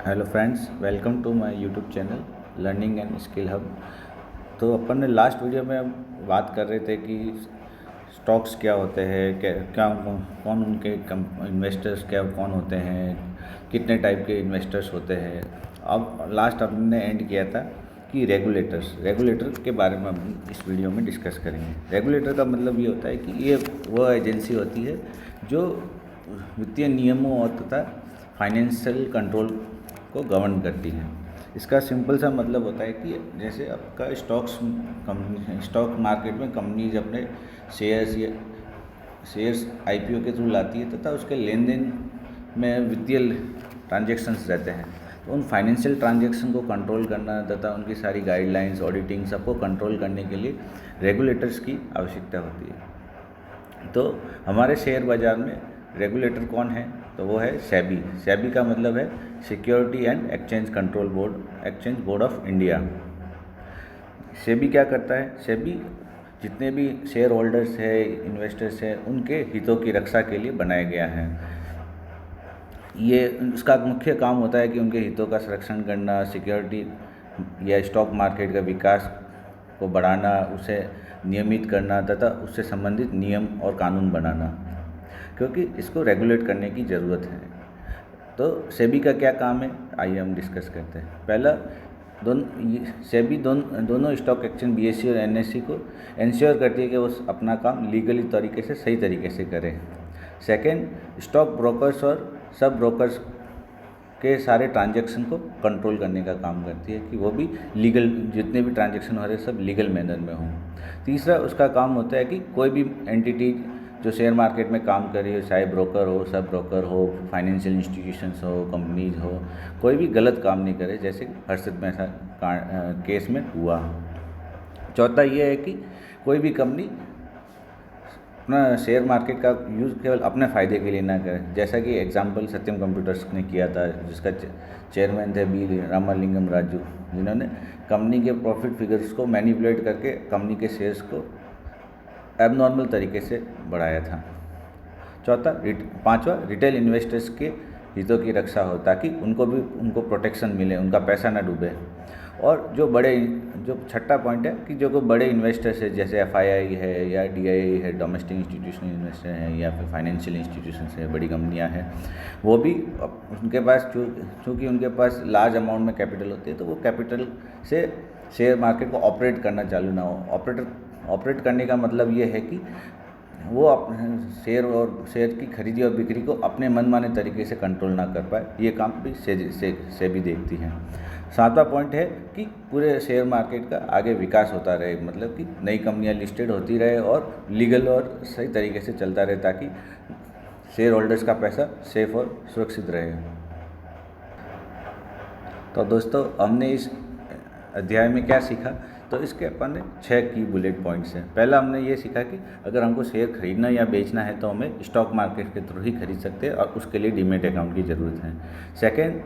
Hello friends, welcome to my YouTube channel learning and skill hub. तो अपन ने last video में बात कर रहे थे कि स्टॉक्स क्या होते हैं, क्या कौन उनके इन्वेस्टर्स क्या कौन होते हैं, कितने टाइप के इन्वेस्टर्स होते हैं। अब लास्ट हमने एंड किया था कि रेगुलेटर के बारे में हम इस वीडियो में डिस्कस करेंगे। रेगुलेटर का मतलब ये होता है कि ये वह एजेंसी होती है जो वित्तीय नियमों और तथा फाइनेंशियल कंट्रोल को गवर्न करती है। इसका सिंपल सा मतलब होता है कि जैसे आपका स्टॉक मार्केट में कंपनीज अपने शेयर्स आईपीओ के थ्रू लाती है तथा उसके लेन देन में वित्तीय ट्रांजेक्शन्स रहते हैं। तो उन फाइनेंशियल ट्रांजेक्शन को कंट्रोल करना तथा उनकी सारी गाइडलाइंस, ऑडिटिंग सबको कंट्रोल करने के लिए रेगुलेटर्स की आवश्यकता होती है। तो हमारे शेयर बाज़ार में रेगुलेटर कौन है? तो वो है सेबी। सेबी का मतलब है security and exchange control board, exchange board of India. SEBI क्या करता है? सेबी जितने भी शेयर होल्डर्स है, इन्वेस्टर्स है, उनके हितों की रक्षा के लिए बनाया गया है। ये उसका मुख्य काम होता है कि उनके हितों का संरक्षण करना, सिक्योरिटी या स्टॉक मार्केट का विकास को बढ़ाना, उसे नियमित करना तथा उससे संबंधित नियम और कानून बनाना, क्योंकि इसको रेगुलेट करने की ज़रूरत है। तो सेबी का क्या काम है, आइए हम डिस्कस करते हैं। पहला, सेबी दोनों स्टॉक एक्सचेंज बीएसई और एनएसई को इंश्योर करती है कि वो अपना काम लीगली तरीके से, सही तरीके से करें। सेकंड, स्टॉक ब्रोकर्स और सब ब्रोकर्स के सारे ट्रांजैक्शन को कंट्रोल करने का काम करती है कि वो भी लीगल, जितने भी ट्रांजैक्शन हो रहे हैं सब लीगल मैनर में हों। तीसरा, उसका काम होता है कि कोई भी एंटिटी जो शेयर मार्केट में काम कर रही हो, चाहे ब्रोकर हो, सब ब्रोकर हो, फाइनेंशियल इंस्टीट्यूशंस हो, कंपनीज हो, कोई भी गलत काम नहीं करे, जैसे हर्षद मेहता केस में हुआ। चौथा ये है कि कोई भी कंपनी अपना शेयर मार्केट का यूज़ केवल अपने फ़ायदे के लिए ना करें, जैसा कि एग्जांपल सत्यम कंप्यूटर्स ने किया था, जिसका चेयरमैन थे बी रामालिंगम राजू, जिन्होंने कंपनी के प्रॉफिट फिगर्स को मैनिपुलेट करके कंपनी के शेयर्स को एबनॉर्मल तरीके से बढ़ाया था। पांचवा, रिटेल इन्वेस्टर्स के हितों की रक्षा हो ताकि उनको प्रोटेक्शन मिले, उनका पैसा ना डूबे। और जो छठा पॉइंट है कि जो कोई बड़े इन्वेस्टर्स है, जैसे एफआईआई है या डीआईआई है, डोमेस्टिक इंस्टीट्यूशनल इन्वेस्टर हैं या फिर फाइनेंशियल इंस्टीट्यूशंस है, बड़ी कंपनियां हैं, वो भी उनके पास चूँकि उनके पास लार्ज अमाउंट में कैपिटल होती है, तो वो कैपिटल से शेयर मार्केट को ऑपरेट करना चालू ना हो। ऑपरेट करने का मतलब ये है कि वो शेयर की खरीदी और बिक्री को अपने मनमाने तरीके से कंट्रोल ना कर पाए। ये काम भी सेबी देखती है। सातवां पॉइंट है कि पूरे शेयर मार्केट का आगे विकास होता रहे, मतलब कि नई कंपनियां लिस्टेड होती रहे और लीगल और सही तरीके से चलता रहे, ताकि शेयर होल्डर्स का पैसा सेफ और सुरक्षित रहे। तो दोस्तों, हमने इस अध्याय में क्या सीखा? तो इसके अपन ने 6 की बुलेट पॉइंट्स हैं। पहला, हमने ये सीखा कि अगर हमको शेयर खरीदना या बेचना है तो हमें स्टॉक मार्केट के थ्रू ही खरीद सकते हैं और उसके लिए डीमेट अकाउंट की ज़रूरत है। सेकेंड,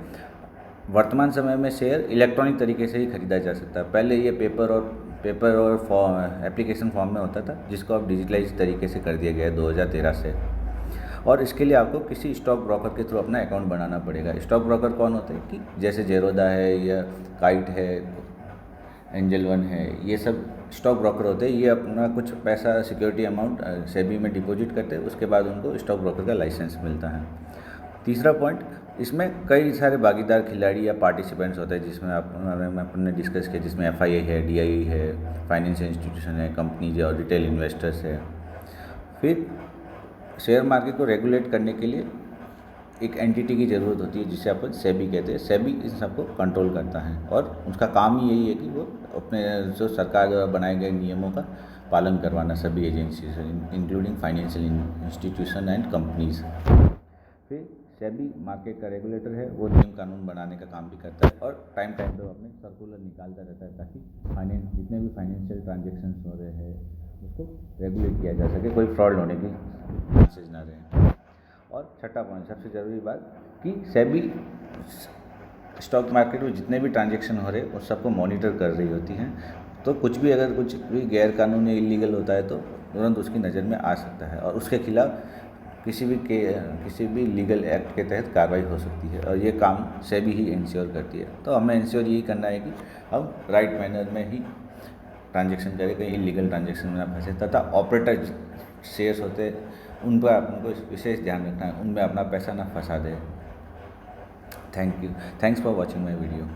वर्तमान समय में शेयर इलेक्ट्रॉनिक तरीके से ही खरीदा जा सकता है। पहले ये पेपर और एप्लीकेशन फॉर्म में होता था, जिसको अब डिजिटलाइज तरीके से कर दिया गया है 2013 से। और इसके लिए आपको किसी स्टॉक ब्रोकर के थ्रू अपना अकाउंट बनाना पड़ेगा। स्टॉक ब्रोकर कौन होते हैं कि जैसे जेरोदा है या काइट है, एंजल वन है, ये सब स्टॉक ब्रोकर होते हैं। ये अपना कुछ पैसा, सिक्योरिटी अमाउंट सेबी में डिपॉजिट करते हैं, उसके बाद उनको स्टॉक ब्रोकर का लाइसेंस मिलता है। तीसरा पॉइंट, इसमें कई सारे भागीदार, खिलाड़ी या पार्टिसिपेंट्स होते हैं, जिसमें अपन ने डिस्कस किया, जिसमें एफआईआई है, डीआईआई है, फाइनेंशियल इंस्टीट्यूशन है, कंपनीज है और रिटेल इन्वेस्टर्स है। फिर शेयर मार्केट को रेगुलेट करने के लिए एक एंटिटी की ज़रूरत होती है, जिसे अपन सेबी कहते हैं। सेबी इन सबको कंट्रोल करता है और उसका काम ही यही है कि वो अपने जो सरकार द्वारा बनाए गए नियमों का पालन करवाना सभी एजेंसी से, including financial institution and companies. फिर सेबी मार्केट का रेगुलेटर है, वो नियम कानून बनाने का काम भी करता है और टाइम टाइम पर अपने सर्कुलर निकालता रहता है, ताकि जितने भी फाइनेंशियल ट्रांजेक्शन्स हो रहे हैं उसको रेगुलेट किया जा सके, कोई फ्रॉड होने की चांसेज ना रहे। और छठा पॉइंट, सबसे ज़रूरी बात, कि सेबी स्टॉक मार्केट में जितने भी ट्रांजैक्शन हो रहे हैं उस सबको मॉनिटर कर रही होती हैं। तो कुछ भी गैर कानूनी, इलीगल होता है तो तुरंत उसकी नज़र में आ सकता है और उसके खिलाफ किसी भी लीगल एक्ट के तहत कार्रवाई हो सकती है, और ये काम सेबी ही इंश्योर करती है। तो हमें इंश्योर यही करना है कि हम राइट मैनर में ही ट्रांजेक्शन करें, कहीं इलीगल ट्रांजेक्शन में ना फंसे, तथा ऑपरेटर शेयर्स होते हैं उन पर आपको विशेष ध्यान रखना है, उनमें अपना पैसा ना फंसा दे। Thank you, thanks for watching my video.